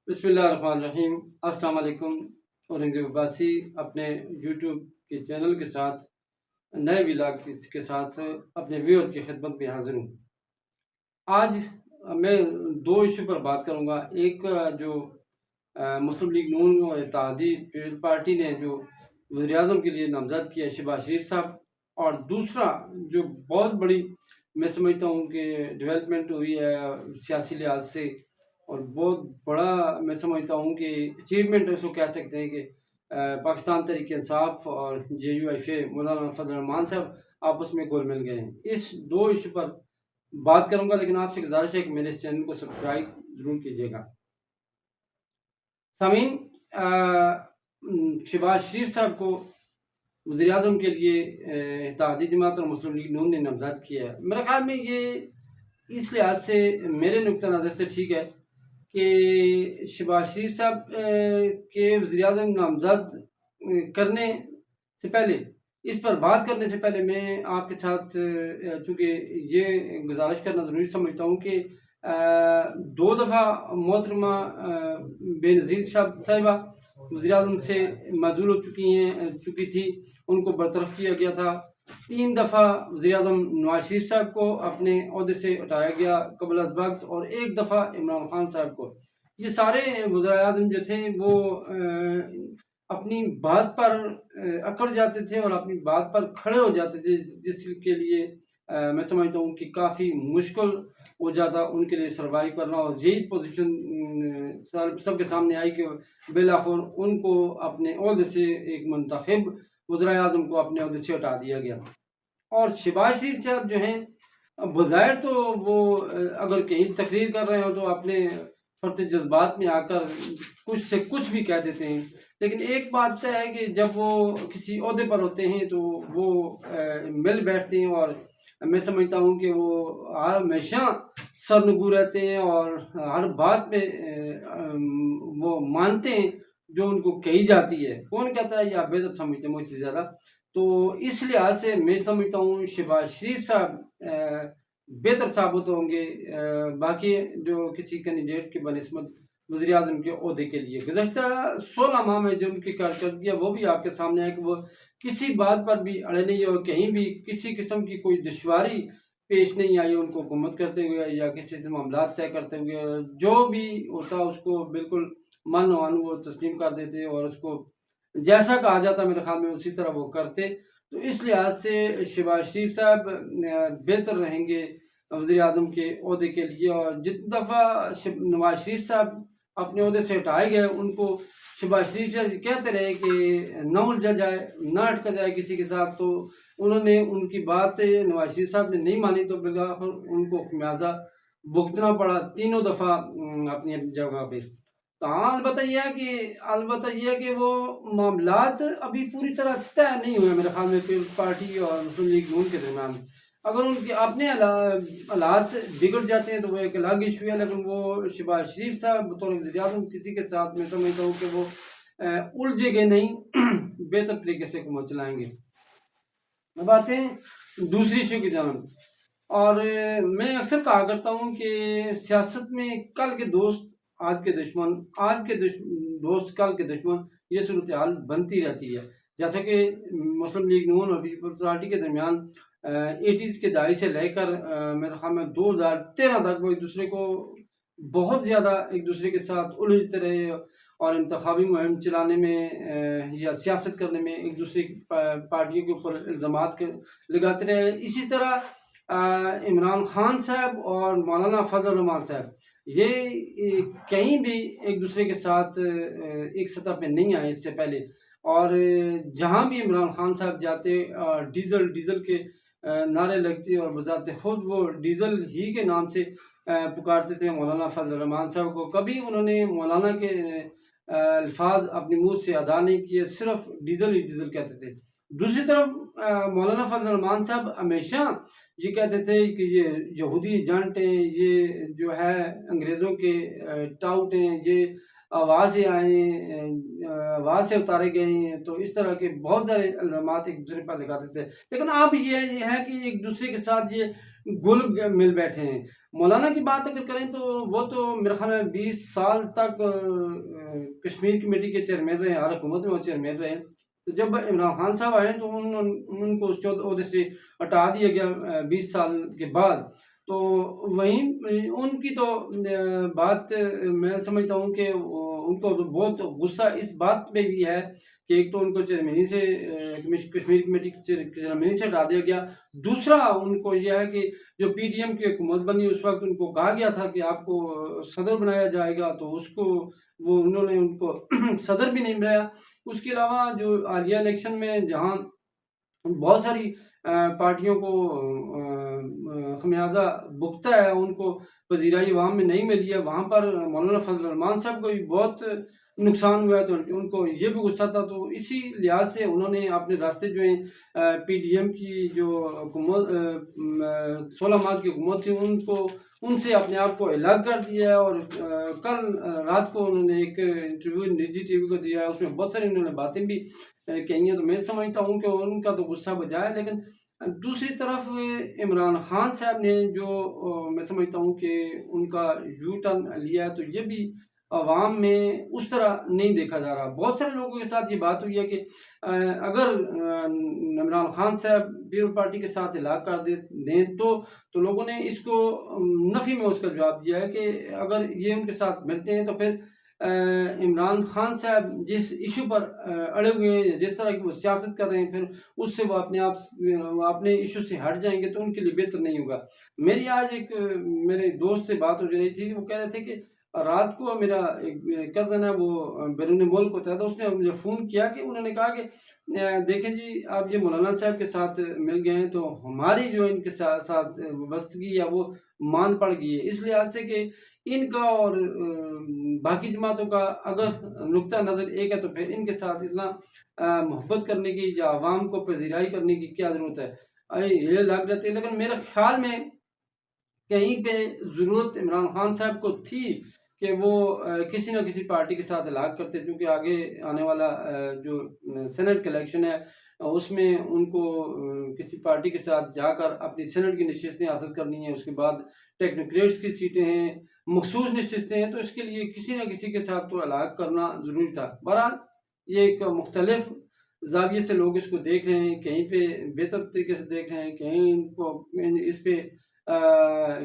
بسم اللہ الرحمن الرحیم۔ السلام علیکم۔ اورنگزیب عباسی اپنے یوٹیوب کے چینل کے ساتھ نئے ولاگ کے ساتھ اپنے ویورز کی خدمت میں حاضر ہوں۔ آج میں دو ایشو پر بات کروں گا۔ ایک جو مسلم لیگ نون اور اتحادی پیپلز پارٹی نے جو وزیر اعظم کے لیے نامزد کیا شہباز شریف صاحب، اور دوسرا جو بہت بڑی میں سمجھتا ہوں کہ ڈیولپمنٹ ہوئی ہے سیاسی لحاظ سے، اور بہت بڑا میں سمجھتا ہوں کہ اچیومنٹ اس کو کہہ سکتے ہیں کہ پاکستان تحریک انصاف اور جے یو ایف اے مولانا فضل الرحمان صاحب آپس میں گول مل گئے ہیں۔ اس دو ایشو پر بات کروں گا، لیکن آپ سے گزارش ہے کہ میرے اس چینل کو سبسکرائب ضرور کیجیے گا۔ سامعین، شہباز شریف صاحب کو وزیر اعظم کے لیے اتحادی جماعت اور مسلم لیگ نون نے نامزد کیا ہے۔ میرے خیال میں یہ اس لحاظ سے میرے نقطہ نظر سے ٹھیک ہے کہ شہباز شریف صاحب کے وزیر اعظم نامزد کرنے سے پہلے، اس پر بات کرنے سے پہلے، میں آپ کے ساتھ چونکہ یہ گزارش کرنا ضروری سمجھتا ہوں کہ دو دفعہ محترمہ بے نظیر صاحبہ وزیر اعظم سے معزول ہو چکی تھی، ان کو برطرف کیا گیا تھا۔ 3 دفعہ وزیر اعظم نواز شریف صاحب کو اپنے عہدے سے ہٹایا گیا قبل از وقت، اور 1 دفعہ عمران خان صاحب کو۔ یہ سارے وزراء اعظم جو تھے وہ اپنی بات پر اکڑ جاتے تھے اور اپنی بات پر کھڑے ہو جاتے تھے، جس کے لیے میں سمجھتا ہوں کہ کافی مشکل ہو جاتا ان کے لیے سروائیو کرنا، اور یہی پوزیشن سب کے سامنے آئی کہ بالآخر ان کو اپنے عہدے سے، ایک منتخب وزراء اعظم کو اپنے عہدے سے ہٹا دیا گیا۔ اور شہباز شریف صاحب جو ہیں، بظاہر تو وہ اگر کہیں تقریر کر رہے ہوں تو اپنے فرط جذبات میں آ کر کچھ سے کچھ بھی کہہ دیتے ہیں، لیکن ایک بات طے ہے کہ جب وہ کسی عہدے پر ہوتے ہیں تو وہ مل بیٹھتے ہیں، اور میں سمجھتا ہوں کہ وہ ہمیشہ سرنگو رہتے ہیں اور ہر بات میں وہ مانتے ہیں جو ان کو کہی جاتی ہے۔ کون کہتا ہے یا بہتر سمجھتے ہیں مجھ سے زیادہ، تو اس لحاظ سے میں سمجھتا ہوں شہباز شریف صاحب بہتر ثابت ہوں گے باقی جو کسی کینڈیڈیٹ کے بنسبت وزیر اعظم کے عہدے کے لیے۔ گزشتہ 16 ماہ میں جو ان کی کارکردگی ہے وہ بھی آپ کے سامنے ہے کہ وہ کسی بات پر بھی اڑے نہیں، اور کہیں بھی کسی قسم کی کوئی دشواری پیش نہیں آئی ان کو حکومت کرتے ہوئے یا کسی سے معاملات طے کرتے ہوئے۔ جو بھی ہوتا اس کو بالکل من وان وہ تسلیم کر دیتے، اور اس کو جیسا کہا جاتا میرے خیال میں اسی طرح وہ کرتے۔ تو اس لحاظ سے شہباز شریف صاحب بہتر رہیں گے وزیر اعظم کے عہدے کے لیے، اور جتنی دفعہ نواز شریف صاحب اپنے عہدے سے ہٹائے گئے ان کو شہباز شریف صاحب کہتے رہے کہ نہ الجھا جائے، نہ اٹکا جائے کسی کے ساتھ، تو انہوں نے ان کی بات نواز شریف صاحب نے نہیں مانی، تو بالآخر ان کو خمیازہ بھگتنا پڑا 3 دفعہ اپنی جگہ پہ۔ تو ہاں، البتہ یہ ہے کہ وہ معاملات ابھی پوری طرح طے نہیں ہوئے میرے خیال میں پیپلز پارٹی اور مسلم لیگ نون کے درمیان۔ اگر ان کے اپنے حالات بگڑ جاتے ہیں تو وہ ایک الگ ایشو ہے، لیکن وہ شہباز شریف صاحب بطور وزیر اعظم کسی کے ساتھ میں سمجھتا ہوں کہ وہ الجھے گے نہیں، بہتر طریقے سے حکومت چلائیں گے۔ اب آتے ہیں دوسری ایشو کی جانب، اور میں اکثر کہا کرتا ہوں کہ سیاست میں کل کے دوست آج کے دشمن، آج کے دوست کل کے دشمن، یہ صورتحال بنتی رہتی ہے۔ جیسا کہ مسلم لیگ نون اور پیپلز پارٹی کے درمیان 80s کے دہائی سے لے کر میرے خیال میں 2013 تک وہ ایک دوسرے کو بہت زیادہ ایک دوسرے کے ساتھ الجھتے رہے، اور انتخابی مہم چلانے میں یا سیاست کرنے میں ایک دوسرے کی پارٹیوں کے اوپر الزامات لگاتے رہے۔ اسی طرح عمران خان صاحب اور مولانا فضل الرحمان صاحب یہ کہیں بھی ایک دوسرے کے ساتھ ایک سطح پہ نہیں آئے اس سے پہلے، اور جہاں بھی عمران خان صاحب جاتے ڈیزل کے نعرے لگتے، اور بذات خود وہ ڈیزل ہی کے نام سے پکارتے تھے مولانا فضل الرحمان صاحب کو۔ کبھی انہوں نے مولانا کے الفاظ اپنی منہ سے ادا نہیں کیے، صرف ڈیزل ہی ڈیزل کہتے تھے۔ دوسری طرف مولانا فضل الرحمان صاحب ہمیشہ یہ کہتے تھے کہ یہ یہودی ایجنٹ ہیں، یہ جو ہے انگریزوں کے ٹاؤٹ ہیں، یہ آواز سے آئے ہیں، آواز سے اتارے گئے ہیں، تو اس طرح کے بہت سارے الزامات ایک دوسرے پر لگاتے تھے۔ لیکن اب یہ ہے کہ ایک دوسرے کے ساتھ یہ گل مل بیٹھے ہیں۔ مولانا کی بات اگر کریں تو وہ تو میرے خیال میں 20 سال تک کشمیر کمیٹی کے چیئرمین رہے ہیں، ہر حکومت میں وہ چیئرمین رہے ہیں۔ تو جب عمران خان صاحب آئے تو ان کو اس عہدے سے ہٹا دیا گیا 20 سال کے بعد۔ تو وہیں ان کی تو بات میں سمجھتا ہوں کہ ان کو تو بہت غصہ اس بات پہ بھی ہے کہ ایک تو ان کو چیئرمینی سے کشمیر کمیٹی چیئرمینی سے ہٹا دیا گیا، دوسرا ان کو یہ ہے کہ جو پی ڈی ایم کی حکومت بنی اس وقت ان کو کہا گیا تھا کہ آپ کو صدر بنایا جائے گا، تو اس کو انہوں نے ان کو صدر بھی نہیں بنایا۔ اس کے علاوہ جو حالیہ الیکشن میں جہاں بہت ساری پارٹیوں کو خمیازہ بھگتا ہے، ان کو پذیرائی عوام میں نہیں ملی ہے، وہاں پر مولانا فضل الرحمان صاحب کو بھی بہت نقصان ہوا ہے، تو ان کو یہ بھی غصہ تھا۔ تو اسی لحاظ سے انہوں نے اپنے راستے جو ہیں پی ڈی ایم کی جو حکومت 16 ماہ کی حکومت تھی ان سے اپنے آپ کو الگ کر دیا ہے۔ اور کل رات کو انہوں نے ایک انٹرویو نجی ٹی وی کو دیا ہے، اس میں بہت ساری انہوں نے باتیں بھی کہی ہیں۔ تو میں سمجھتا ہوں کہ ان کا تو غصہ بجا ہے، لیکن دوسری طرف عمران خان صاحب نے جو میں سمجھتا ہوں کہ ان کا یو ٹرن لیا ہے، تو یہ بھی عوام میں اس طرح نہیں دیکھا جا رہا۔ بہت سارے لوگوں کے ساتھ یہ بات ہوئی ہے کہ اگر عمران خان صاحب پیپل پارٹی کے ساتھ الحاق کر دیں تو لوگوں نے اس کو نفی میں اس کا جواب دیا ہے کہ اگر یہ ان کے ساتھ ملتے ہیں تو پھر عمران خان صاحب جس ایشو پر اڑے ہوئے ہیں، جس طرح کی وہ سیاست کر رہے ہیں، پھر اس سے وہ اپنے ایشو سے ہٹ جائیں گے تو ان کے لیے بہتر نہیں ہوگا۔ میری آج ایک میرے دوست سے بات ہو رہی تھی، وہ کہہ رہے تھے کہ رات کو میرا ایک کزن ہے وہ بیرون ملک ہوتا ہے، تو اس نے مجھے فون کیا کہ انہوں نے کہا کہ دیکھیں جی آپ یہ مولانا صاحب کے ساتھ مل گئے ہیں تو ہماری جو ان کے ساتھ وابستگی ہے وہ مان پڑ گئی ہے، اس لحاظ سے کہ ان کا اور باقی جماعتوں کا اگر نقطہ نظر ایک ہے تو پھر ان کے ساتھ اتنا محبت کرنے کی یا عوام کو پذیرائی کرنے کی کیا ضرورت ہے، یہ لگ رہتے ہیں۔ لیکن میرے خیال میں کہیں پہ ضرورت عمران خان صاحب کو تھی کہ وہ کسی نہ کسی پارٹی کے ساتھ الحاق کرتے، کیونکہ آگے آنے والا جو سینٹ کا الیکشن ہے اس میں ان کو کسی پارٹی کے ساتھ جا کر اپنی سینٹ کی نشستیں حاصل کرنی ہیں، اس کے بعد ٹیکنوکریٹس کی سیٹیں ہیں، مخصوص نشستیں ہیں، تو اس کے لیے کسی نہ کسی کے ساتھ تو الحاق کرنا ضروری تھا۔ بہرحال یہ ایک مختلف زاویے سے لوگ اس کو دیکھ رہے ہیں، کہیں پہ بہتر طریقے سے دیکھ رہے ہیں، کہیں ان کو اس پہ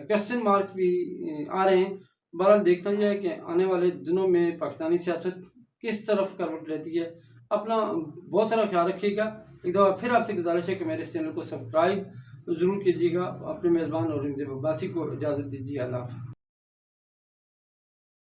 کوسچن مارکس بھی آ رہے ہیں۔ بہرحال دیکھنا یہ ہے کہ آنے والے دنوں میں پاکستانی سیاست کس طرف کروٹ لیتی ہے۔ اپنا بہت سارا خیال رکھیے گا۔ ایک دفعہ پھر آپ سے گزارش ہے کہ میرے اس چینل کو سبسکرائب ضرور کیجیے گا۔ اپنے میزبان اورنگزیب عباسی کو اجازت دیجیے۔ اللہ حافظ۔